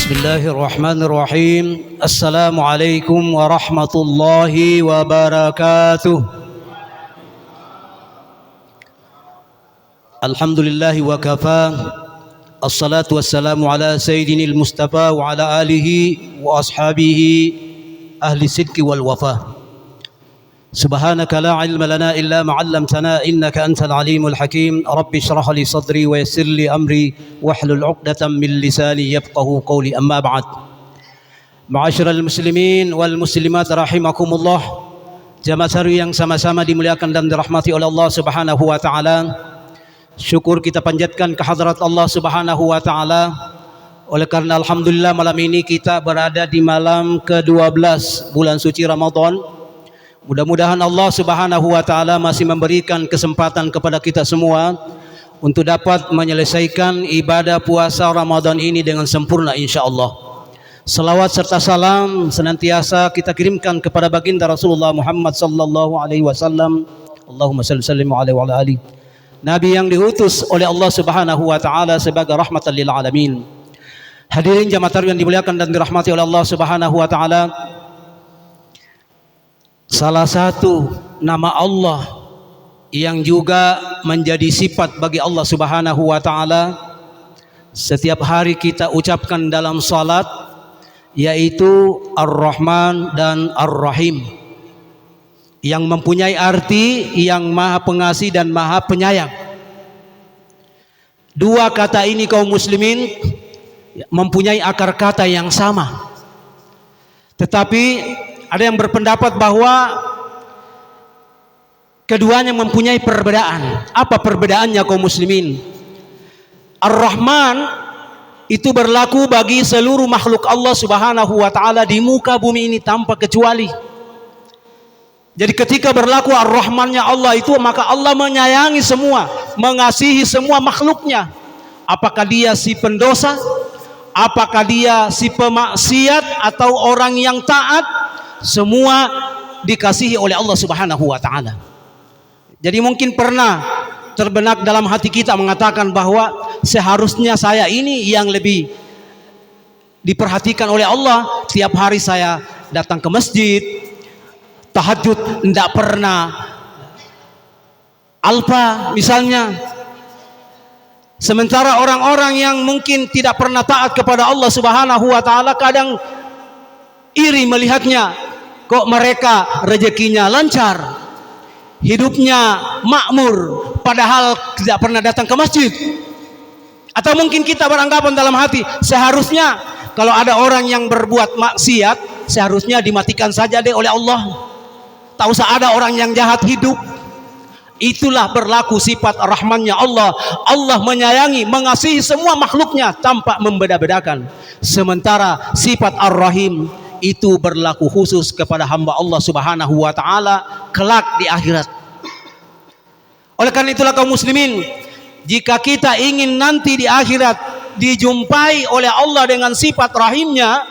Bismillahirrahmanirrahim. Assalamualaikum warahmatullahi wabarakatuh. Alhamdulillahi wa kafa. Assalatu wassalamu ala sayyidinil mustafa wa ala alihi wa ashabihi ahli sidqi wal wafa. Subhanaka la ilma lana illa ma 'allamtana innaka antal alimul hakim. Rabbi shrah li sadri wa yassir li amri wahlul 'uqdatam min lisani yafqahu qawli. Amma ba'd. Ma'asyiral muslimin wal muslimat rahimakumullah. Jamaah tarawih yang sama-sama dimuliakan dan dirahmati oleh Allah Subhanahu wa taala. Syukur kita panjatkan kehadrat Allah Subhanahu wa taala. Oleh karena alhamdulillah malam ini kita berada di malam ke-12 bulan suci Ramadan. Mudah-mudahan Allah Subhanahu wa taala masih memberikan kesempatan kepada kita semua untuk dapat menyelesaikan ibadah puasa Ramadan ini dengan sempurna insyaallah. Salawat serta salam senantiasa kita kirimkan kepada baginda Rasulullah Muhammad sallallahu alaihi wasallam. Allahumma shalli sallim alaihi wa ala alihi. Nabi yang diutus oleh Allah Subhanahu wa taala sebagai rahmatan lil alamin. Hadirin jamaah tarawih yang dimuliakan dan dirahmati oleh Allah Subhanahu wa taala. Salah satu nama Allah yang juga menjadi sifat bagi Allah Subhanahu wa taala setiap hari kita ucapkan dalam salat, yaitu Ar-Rahman dan Ar-Rahim, yang mempunyai arti yang Maha Pengasih dan Maha Penyayang. Dua kata ini kaum muslimin mempunyai akar kata yang sama, tetapi ada yang berpendapat bahwa keduanya mempunyai perbedaan. Apa perbedaannya kaum muslimin? Ar-Rahman itu berlaku bagi seluruh makhluk Allah Subhanahu wa taala di muka bumi ini tanpa kecuali. Jadi ketika berlaku Ar-Rahmannya Allah itu, maka Allah menyayangi semua, mengasihi semua makhluknya. Apakah dia si pendosa, apakah dia si pemaksiat atau orang yang taat, semua dikasihi oleh Allah Subhanahu wa taala. Jadi mungkin pernah terbenak dalam hati kita mengatakan bahwa seharusnya saya ini yang lebih diperhatikan oleh Allah. Tiap hari saya datang ke masjid, tahajud tidak pernah alpa misalnya. Sementara orang-orang yang mungkin tidak pernah taat kepada Allah Subhanahu wa taala kadang iri melihatnya, kok mereka rezekinya lancar, hidupnya makmur, padahal tidak pernah datang ke masjid. Atau mungkin kita beranggapan dalam hati, seharusnya kalau ada orang yang berbuat maksiat, seharusnya dimatikan saja deh oleh Allah. Tak usah ada orang yang jahat hidup. Itulah berlaku sifat rahmannya Allah. Allah menyayangi, mengasihi semua makhluknya tanpa membeda-bedakan. Sementara sifat ar-rahim itu berlaku khusus kepada hamba Allah Subhanahu wa taala kelak di akhirat. Oleh karena itulah kaum muslimin, jika kita ingin nanti di akhirat dijumpai oleh Allah dengan sifat rahimnya,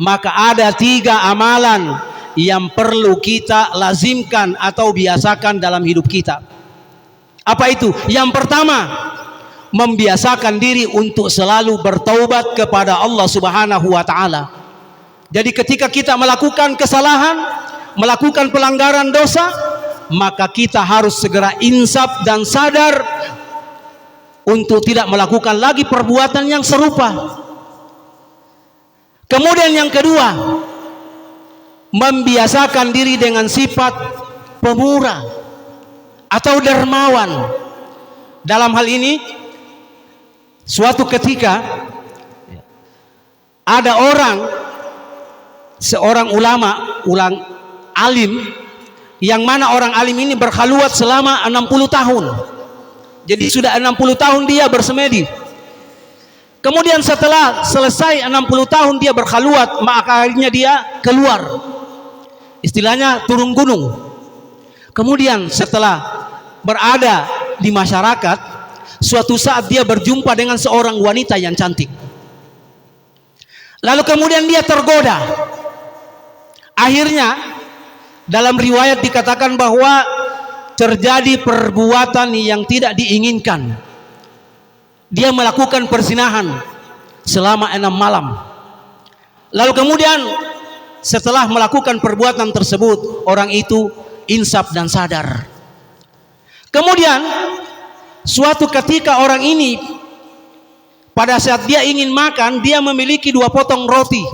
maka ada 3 amalan yang perlu kita lazimkan atau biasakan dalam hidup kita. Apa itu? Yang pertama, membiasakan diri untuk selalu bertaubat kepada Allah Subhanahu wa taala. Jadi ketika kita melakukan kesalahan, melakukan pelanggaran dosa, maka kita harus segera insaf dan sadar untuk tidak melakukan lagi perbuatan yang serupa. Kemudian yang kedua, membiasakan diri dengan sifat pemurah atau dermawan. Dalam hal ini, suatu ketika ada seorang ulama, alim, yang mana orang alim ini berkhaluwat selama 60 tahun. Jadi sudah 60 tahun dia bersemedi. Kemudian setelah selesai 60 tahun dia berkhaluwat, maka akhirnya dia keluar. Istilahnya turun gunung. Kemudian setelah berada di masyarakat, suatu saat dia berjumpa dengan seorang wanita yang cantik. Lalu kemudian dia tergoda. Akhirnya dalam riwayat dikatakan bahwa terjadi perbuatan yang tidak diinginkan. Dia melakukan perzinahan selama 6 malam. Lalu kemudian setelah melakukan perbuatan tersebut, orang itu insaf dan sadar. Kemudian suatu ketika orang ini pada saat dia ingin makan, dia memiliki 2 potong roti.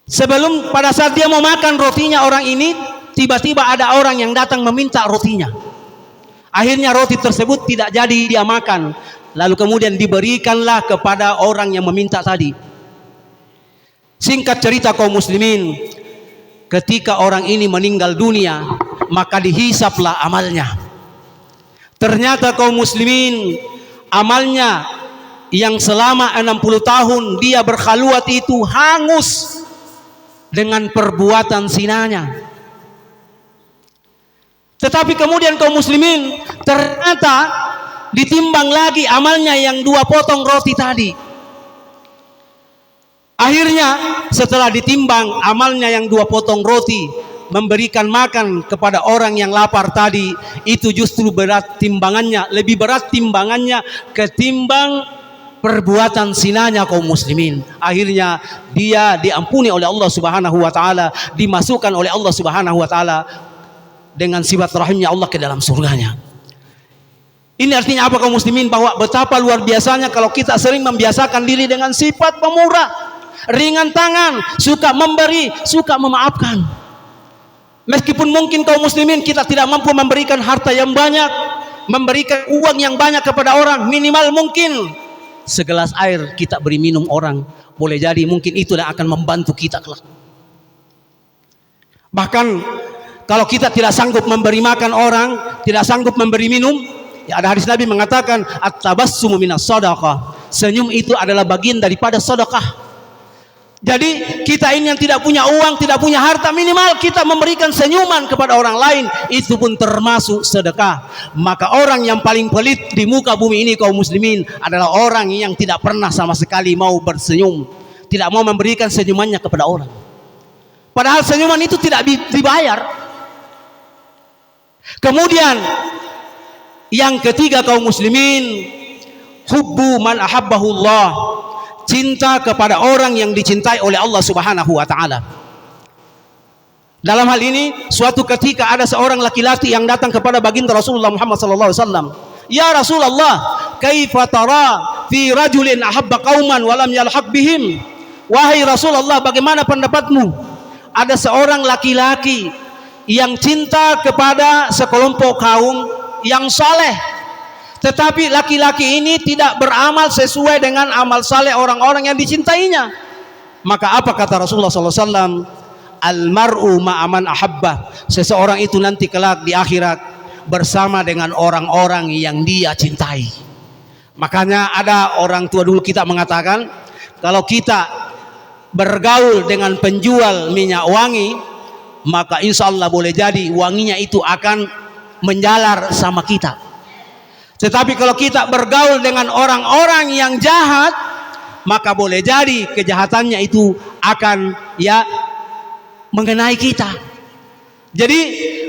Sebelum pada saat dia mau makan rotinya orang ini, tiba-tiba ada orang yang datang meminta rotinya. Akhirnya roti tersebut tidak jadi dia makan. Lalu kemudian diberikanlah kepada orang yang meminta tadi. Singkat cerita kaum muslimin, ketika orang ini meninggal dunia, maka dihisaplah amalnya. Ternyata kaum muslimin, amalnya yang selama 60 tahun dia berkhaluat itu hangus dengan perbuatan zinanya. Tetapi kemudian kaum muslimin, ternyata ditimbang lagi amalnya yang 2 potong roti tadi. Akhirnya setelah ditimbang amalnya yang 2 potong roti, memberikan makan kepada orang yang lapar tadi, itu justru berat timbangannya, lebih berat timbangannya ketimbang perbuatan zinanya kaum muslimin. Akhirnya dia diampuni oleh Allah Subhanahu wa taala, dimasukkan oleh Allah Subhanahu wa taala dengan sifat rahimnya Allah ke dalam surganya. Ini artinya apa kaum muslimin? Bahwa betapa luar biasanya kalau kita sering membiasakan diri dengan sifat pemurah, ringan tangan, suka memberi, suka memaafkan. Meskipun mungkin kaum muslimin kita tidak mampu memberikan harta yang banyak, memberikan uang yang banyak kepada orang, minimal mungkin segelas air kita beri minum orang, boleh jadi mungkin itu yang akan membantu kita kelak. Bahkan kalau kita tidak sanggup memberi makan orang, tidak sanggup memberi minum, ya ada hadis Nabi mengatakan at-tabassumu minas shadaqah. Senyum itu adalah bagian daripada sedekah. Jadi kita ini yang tidak punya uang, tidak punya harta, minimal kita memberikan senyuman kepada orang lain, itu pun termasuk sedekah. Maka orang yang paling pelit di muka bumi ini kaum muslimin adalah orang yang tidak pernah sama sekali mau bersenyum, tidak mau memberikan senyumannya kepada orang. Padahal senyuman itu tidak dibayar. Kemudian yang ketiga kaum muslimin, hubbu man ahabbahullah, cinta kepada orang yang dicintai oleh Allah Subhanahu wa taala. Dalam hal ini, suatu ketika ada seorang laki-laki yang datang kepada baginda Rasulullah Muhammad sallallahu alaihi wasallam. Ya Rasulullah, kaifa tara fi rajulin ahabba qauman wa lam yalhaq bihim? Wahai Rasulullah, bagaimana pendapatmu? Ada seorang laki-laki yang cinta kepada sekelompok kaum yang saleh, tetapi laki-laki ini tidak beramal sesuai dengan amal saleh orang-orang yang dicintainya. Maka apa kata Rasulullah SAW? Al-mar'u ma'aman ahabba. Seseorang itu nanti kelak di akhirat bersama dengan orang-orang yang dia cintai. Makanya ada orang tua dulu kita mengatakan, kalau kita bergaul dengan penjual minyak wangi, maka insya Allah boleh jadi wanginya itu akan menjalar sama kita. Tetapi kalau kita bergaul dengan orang-orang yang jahat, maka boleh jadi kejahatannya itu akan mengenai kita. Jadi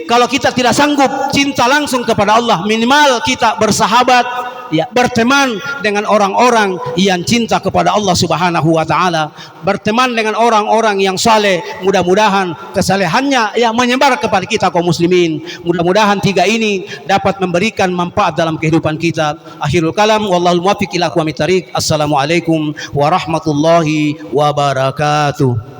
kalau kita tidak sanggup cinta langsung kepada Allah, minimal kita bersahabat, berteman dengan orang-orang yang cinta kepada Allah Subhanahu wa taala, berteman dengan orang-orang yang saleh. Mudah-mudahan kesalehannya menyebar kepada kita kaum muslimin. Mudah-mudahan 3 ini dapat memberikan manfaat dalam kehidupan kita. Akhirul kalam, wallahul muwaffiq ila aqwamit thariq. Assalamualaikum warahmatullahi wabarakatuh.